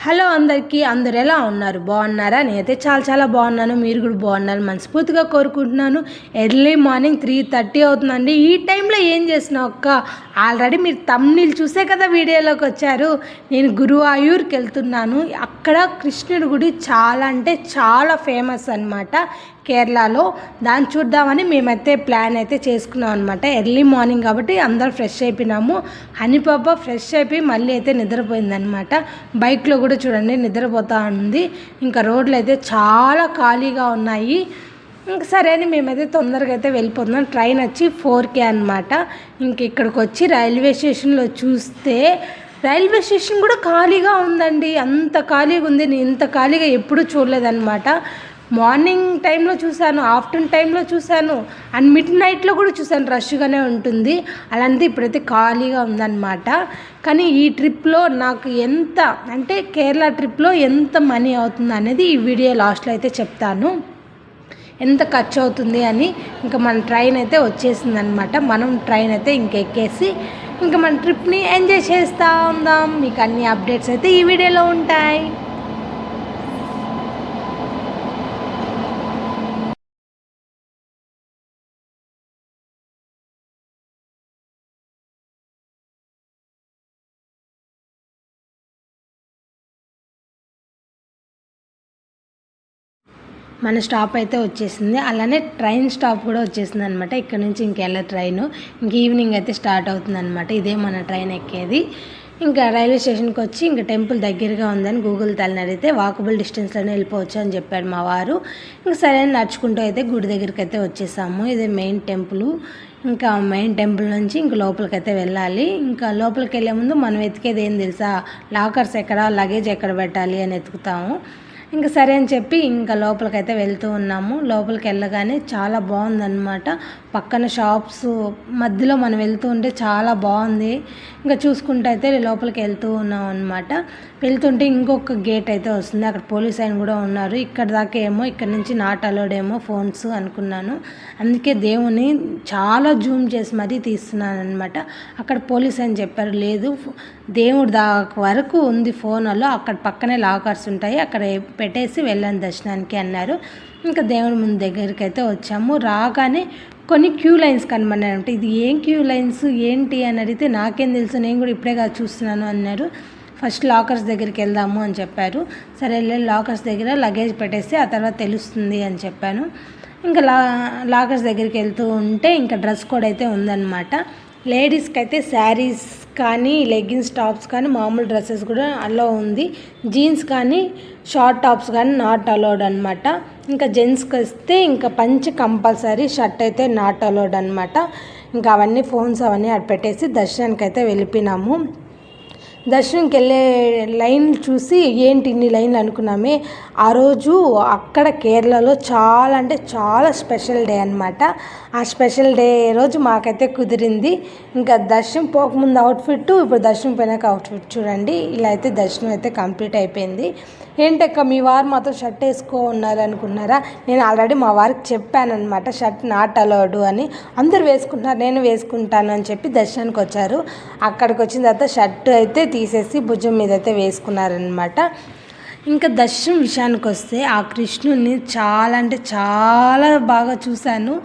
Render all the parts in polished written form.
Hello అందరికీ, అందరు ఎలా ఉన్నారు? బాగున్నారా? నేనైతే చాలా బాగున్నాను. మీరు కూడా బాగున్నారు మనస్ఫూర్తిగా కోరుకుంటున్నాను. ఎర్లీ మార్నింగ్ 3:30 అవుతుందండి. ఈ టైంలో ఏం చేసిన ఆల్రెడీ మీరు తమ్ముళ్ళు చూసే కదా వీడియోలోకి వచ్చారు. నేను గురువాయూర్కి వెళ్తున్నాను. అక్కడ కృష్ణుడి గుడి చాలా అంటే చాలా ఫేమస్ అనమాట కేరళలో. దాన్ని చూద్దామని మేమైతే ప్లాన్ అయితే చేసుకున్నాం అనమాట. ఎర్లీ మార్నింగ్ కాబట్టి అందరూ ఫ్రెష్ అయిపోయినాము. హనీపాప ఫ్రెష్ అయిపోయి మళ్ళీ అయితే నిద్రపోయిందనమాట. బైక్లో కూడా చూడండి నిద్రపోతూ ఉంది. ఇంకా రోడ్లు అయితే చాలా ఖాళీగా ఉన్నాయి. ఇంక సరే అని మేమైతే తొందరగా అయితే వెళ్ళిపోతున్నాం. ట్రైన్ వచ్చి 4కి అనమాట. ఇంక ఇక్కడికి వచ్చి రైల్వే స్టేషన్లో చూస్తే రైల్వే స్టేషన్ కూడా ఖాళీగా ఉందండి. అంత ఖాళీగా ఉంది. నేను ఇంత ఖాళీగా ఎప్పుడూ చూడలేదన్నమాట. మార్నింగ్ టైంలో చూశాను, ఆఫ్టర్నూన్ టైంలో చూశాను, అండ్ మిడ్ నైట్లో కూడా చూశాను. రష్గానే ఉంటుంది. అలాంటిది ఇప్పుడైతే ఖాళీగా ఉందన్నమాట. కానీ ఈ ట్రిప్లో నాకు ఎంత అంటే కేరళ ట్రిప్లో ఎంత మనీ అవుతుంది అనేది ఈ వీడియో లాస్ట్లో అయితే చెప్తాను. ఎంత ఖర్చు అవుతుంది అని. ఇంకా మన ట్రైన్ అయితే వచ్చేసింది అనమాట. మనం ట్రైన్ అయితే ఇంకెక్కేసి ఇంకా మన ట్రిప్ని ఎంజాయ్ చేస్తూ ఉందాం. మీకు అన్ని అప్డేట్స్ అయితే ఈ వీడియోలో ఉంటాయి. మన స్టాప్ అయితే వచ్చేసింది. అలానే ట్రైన్ స్టాప్ కూడా వచ్చేసింది అనమాట. ఇక్కడ నుంచి ఇంకెళ్ళ ట్రైను ఇంక ఈవినింగ్ అయితే స్టార్ట్ అవుతుంది అనమాట. ఇదే మన ట్రైన్ ఎక్కేది. ఇంకా రైల్వే స్టేషన్కి వచ్చి ఇంకా టెంపుల్ దగ్గరగా ఉందని గూగుల్ తల్లిని అడిగితే వాకబుల్ డిస్టెన్స్లోనే వెళ్ళిపోవచ్చు అని చెప్పాడు మా వారు. ఇంకా సరే నడుచుకుంటూ అయితే గుడి దగ్గరికి అయితే వచ్చేసాము. ఇదే మెయిన్ టెంపుల్. ఇంకా మెయిన్ టెంపుల్ నుంచి ఇంక లోపలికి అయితే వెళ్ళాలి. ఇంకా లోపలికి వెళ్ళే ముందు మనం వెతికేది ఏం తెలుసా, లాకర్స్ ఎక్కడ, లగేజ్ ఎక్కడ పెట్టాలి అని వెతుకుతాము. ఇంకా సరే అని చెప్పి ఇంకా లోపలికైతే వెళ్తూ ఉన్నాము. లోపలికి వెళ్ళగానే చాలా బాగుందన్నమాట. పక్కన షాప్స్ మధ్యలో మనం వెళ్తూ ఉంటే చాలా బాగుంది. ఇంకా చూసుకుంటూ అయితే లోపలికి వెళ్తూ ఉన్నాం అనమాట. వెళ్తుంటే ఇంకొక గేట్ అయితే వస్తుంది. అక్కడ పోలీస్ ఆయన కూడా ఉన్నారు. ఇక్కడ దాకా ఏమో ఇక్కడ నుంచి నాట్ అలౌడ్ ఏమో ఫోన్స్ అనుకున్నాను. అందుకే దేవుని చాలా జూమ్ చేసి మరీ తీస్తున్నాను అనమాట. అక్కడ పోలీస్ అని చెప్పారు, లేదు దేవుడి దాకా వరకు ఉంది ఫోన్ అలో, అక్కడ పక్కనే లాకర్స్ ఉంటాయి, అక్కడ పెట్టేసి వెళ్ళాను దర్శనానికి అన్నారు. ఇంకా దేవుడి ముందు దగ్గరికి అయితే వచ్చాము. రాగానే కొన్ని క్యూ లైన్స్ కనబడినాయంటే ఇది ఏం క్యూ లైన్స్ ఏంటి అని అడిగితే నాకేం తెలుసు, నేను కూడా ఇప్పుడే కాదు చూస్తున్నాను అన్నారు. ఫస్ట్ లాకర్స్ దగ్గరికి వెళ్దాము అని చెప్పారు. సరే లాకర్స్ దగ్గర లగేజ్ పెట్టేసి ఆ తర్వాత తెలుస్తుంది అని చెప్పాను. ఇంకా లాకర్స్ దగ్గరికి వెళ్తూ ఉంటే ఇంకా డ్రెస్ కోడ్ అయితే ఉందన్నమాట. లేడీస్కి అయితే శారీస్ కానీ లెగ్గిన్స్ టాప్స్ కానీ మామూలు డ్రెస్సెస్ కూడా అలో ఉంది. జీన్స్ కానీ షార్ట్ టాప్స్ కానీ నాట్ అలౌడ్ అనమాట. ఇంకా జెంట్స్కి వస్తే ఇంకా పంచ్ కంపల్సరీ, షర్ట్ అయితే నాట్ అలౌడ్ అనమాట. ఇంకా అవన్నీ ఫోన్స్ అవన్నీ అటు పెట్టేసి దర్శనానికి అయితే వెళ్ళిపోయినాము. దర్శనంకి వెళ్ళే లైన్ చూసి ఏంటి ఇన్ని లైన్లు అనుకున్నామే. ఆ రోజు అక్కడ కేరళలో చాలా అంటే చాలా స్పెషల్ డే అనమాట. ఆ స్పెషల్ డే రోజు మాకైతే కుదిరింది. ఇంకా దర్శనం పోకముందు అవుట్ఫిట్, ఇప్పుడు దర్శనం పోయినాక అవుట్ఫిట్ చూడండి. ఇలా అయితే దర్శనం అయితే కంప్లీట్ అయిపోయింది. ఏంటక్క మీ వారు మాత్రం షర్ట్ వేసుకో ఉన్నారు అనుకున్నారా? నేను ఆల్రెడీ మా వారికి చెప్పాను అనమాట, షర్ట్ నాట్ అలౌడ్ అని. అందరు వేసుకుంటున్నారు, నేను వేసుకుంటాను అని చెప్పి దర్శనానికి వచ్చారు. అక్కడికి వచ్చిన తర్వాత షర్ట్ అయితే తీసేసి భుజం మీద అయితే వేసుకున్నారనమాట. ఇంకా దర్శనం విషయానికి వస్తే ఆ కృష్ణుని చాలా అంటే చాలా బాగా చూశాను.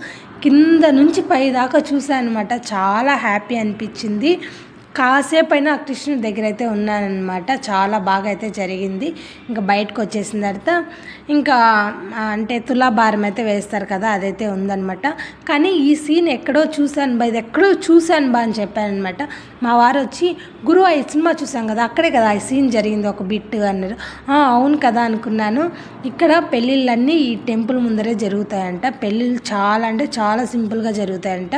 కింద నుంచి పై దాకా చూశాను అనమాట. చాలా హ్యాపీ అనిపించింది. కాసేపు అయినా ఆ కృష్ణుడి దగ్గర అయితే ఉన్నానన్నమాట. చాలా బాగా అయితే జరిగింది. ఇంకా బయటకు వచ్చేసిన తర్వాత ఇంకా అంటే తులాభారం అయితే వేస్తారు కదా, అదైతే ఉందన్నమాట. కానీ ఈ సీన్ ఎక్కడో చూశాను బా, ఇది ఎక్కడో చూశాను బా అని చెప్పాను అనమాట. మా వారు వచ్చి గురు ఈ సినిమా చూసాం కదా అక్కడే కదా ఈ సీన్ జరిగింది ఒక బిట్ అన్నారు. అవును కదా అనుకున్నాను. ఇక్కడ పెళ్ళిళ్ళన్నీ ఈ టెంపుల్ ముందరే జరుగుతాయంట. పెళ్ళిళ్ళు చాలా అంటే చాలా సింపుల్గా జరుగుతాయంట.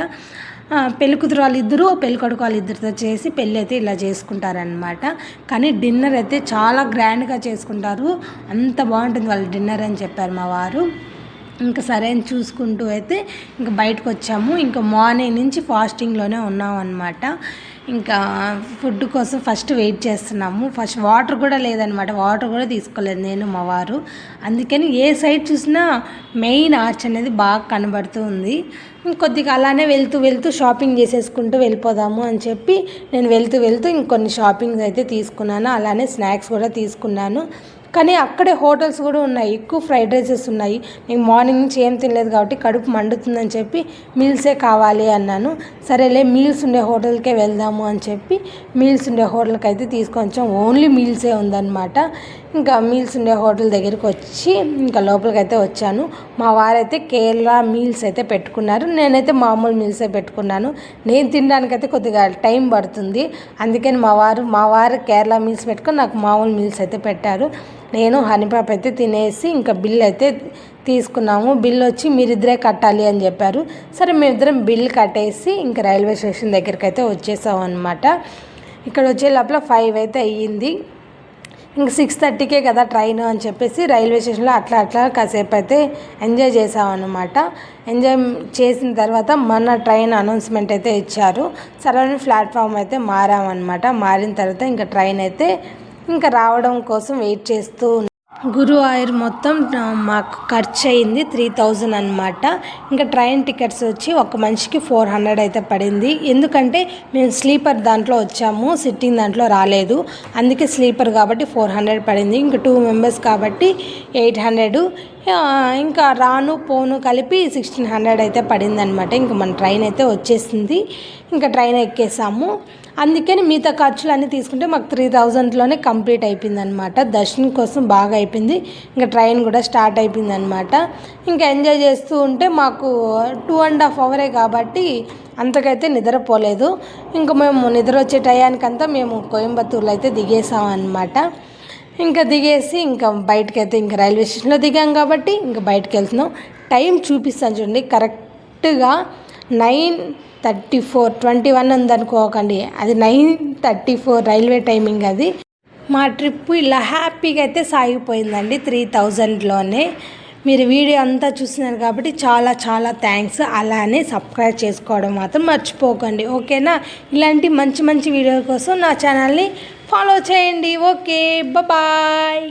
పెళ్ళికూతురు వాళ్ళిద్దరూ పెళ్ళికొడుకు వాళ్ళిద్దరితో చేసి పెళ్ళి అయితే ఇలా చేసుకుంటారనమాట. కానీ డిన్నర్ అయితే చాలా గ్రాండ్గా చేసుకుంటారు. అంత బాగుంటుంది వాళ్ళ డిన్నర్ అని చెప్పారు మా వారు. ఇంకా సరే అని చూసుకుంటూ అయితే ఇంకా బయటకు వచ్చాము. ఇంకా మార్నింగ్ నుంచి ఫాస్టింగ్లోనే ఉన్నాం అనమాట. ఇంకా ఫుడ్ కోసం ఫస్ట్ వెయిట్ చేస్తున్నాము. ఫస్ట్ వాటర్ కూడా లేదనమాట. వాటర్ కూడా తీసుకోలేదు నేను మా వారు. అందుకని ఏ సైడ్ చూసినా మెయిన్ ఆర్చ్ అనేది బాగా కనబడుతూ ఉంది. ఇంకొద్దిగా అలానే వెళ్తూ షాపింగ్ చేసేసుకుంటూ వెళ్ళిపోదాము అని చెప్పి నేను వెళ్తూ ఇంకొన్ని షాపింగ్స్ అయితే తీసుకున్నాను. అలానే స్నాక్స్ కూడా తీసుకున్నాను. కానీ అక్కడే హోటల్స్ కూడా ఉన్నాయి, ఎక్కువ ఫ్రైడ్ రైసెస్ ఉన్నాయి. నేను మార్నింగ్ నుంచి ఏం తినలేదు కాబట్టి కడుపు మండుతుందని చెప్పి మీల్సే కావాలి అన్నాను. సరేలే మీల్స్ ఉండే హోటల్కే వెళ్దాము అని చెప్పి మీల్స్ ఉండే హోటల్కి అయితే తీసుకొచ్చాం. ఓన్లీ మీల్సే ఉందన్నమాట. ఇంకా మీల్స్ ఉండే హోటల్ దగ్గరికి వచ్చి ఇంకా లోపలికి అయితే వచ్చాను. మా వారైతే కేరళ మీల్స్ అయితే పెట్టుకున్నారు, నేనైతే మామూలు మీల్సే పెట్టుకున్నాను. నేను తినడానికైతే కొద్దిగా టైం పడుతుంది, అందుకని మా వారు కేరళ మీల్స్ పెట్టుకొని నాకు మామూలు మీల్స్ అయితే పెట్టారు. నేను హనీపాప్ అయితే తినేసి ఇంకా బిల్ అయితే తీసుకున్నాము. బిల్ వచ్చి మీరిద్దరే కట్టాలి అని చెప్పారు. సరే మేమిద్దరం బిల్ కట్టేసి ఇంకా రైల్వే స్టేషన్ దగ్గరికి అయితే వచ్చేసాం అనమాట. ఇక్కడ వచ్చే లోపల 5 అయితే అయ్యింది. ఇంక 6:30కే కదా ట్రైన్ అని చెప్పేసి రైల్వే స్టేషన్లో అట్లా కాసేపు అయితే ఎంజాయ్ చేసామన్నమాట. ఎంజాయ్ చేసిన తర్వాత మన ట్రైన్ అనౌన్స్మెంట్ అయితే ఇచ్చారు. సరైన ప్లాట్ఫామ్ అయితే మారామన్నమాట. మారిన తర్వాత ఇంకా ట్రైన్ అయితే ఇంకా రావడం కోసం వెయిట్ చేస్తూ గురువాయూర్ మొత్తం మాకు ఖర్చు అయింది 3000 అనమాట. ఇంకా ట్రైన్ టికెట్స్ వచ్చి ఒక మనిషికి 400 అయితే పడింది. ఎందుకంటే మేము స్లీపర్ దాంట్లో వచ్చాము, సిట్టింగ్ దాంట్లో రాలేదు, అందుకే స్లీపర్ కాబట్టి 400 పడింది. ఇంకా 2 మెంబర్స్ కాబట్టి 800, ఇంకా రాను పోను కలిపి 1600 అయితే పడింది అనమాట. ఇంకా మన ట్రైన్ అయితే వచ్చేసింది. ఇంకా ట్రైన్ ఎక్కేసాము. అందుకని మిగతా ఖర్చులు అన్నీ తీసుకుంటే మాకు 3000లోనే కంప్లీట్ అయిపోయింది అనమాట. దర్శనం కోసం బాగా అయిపోయింది. ఇంకా ట్రైన్ కూడా స్టార్ట్ అయిపోయింది అనమాట. ఇంకా ఎంజాయ్ చేస్తూ ఉంటే మాకు 2.5 అవరే కాబట్టి అంతకైతే నిద్రపోలేదు. ఇంకా మేము నిద్ర వచ్చే టయానికంతా మేము కోయంబత్తూరులో అయితే దిగేసామన్నమాట. ఇంకా దిగేసి ఇంకా బయటకైతే ఇంకా రైల్వే స్టేషన్లో దిగాం కాబట్టి ఇంకా బయటకు వెళ్తున్నాం. టైం చూపిస్తాను చూడండి, కరెక్ట్గా 9:34, 21 ఉందనుకోకండి, అది 9:34 రైల్వే టైమింగ్ అది. మా ట్రిప్ ఇలా హ్యాపీగా అయితే సాగిపోయిందండి 3000లోనే. మీరు వీడియో అంతా చూస్తున్నారు కాబట్టి చాలా చాలా థ్యాంక్స్. అలానే సబ్స్క్రైబ్ చేసుకోవడం మాత్రం మర్చిపోకండి, ఓకేనా? ఇలాంటి మంచి మంచి వీడియో కోసం నా ఛానల్ని ఫాలో చేయండి. Okay, bye.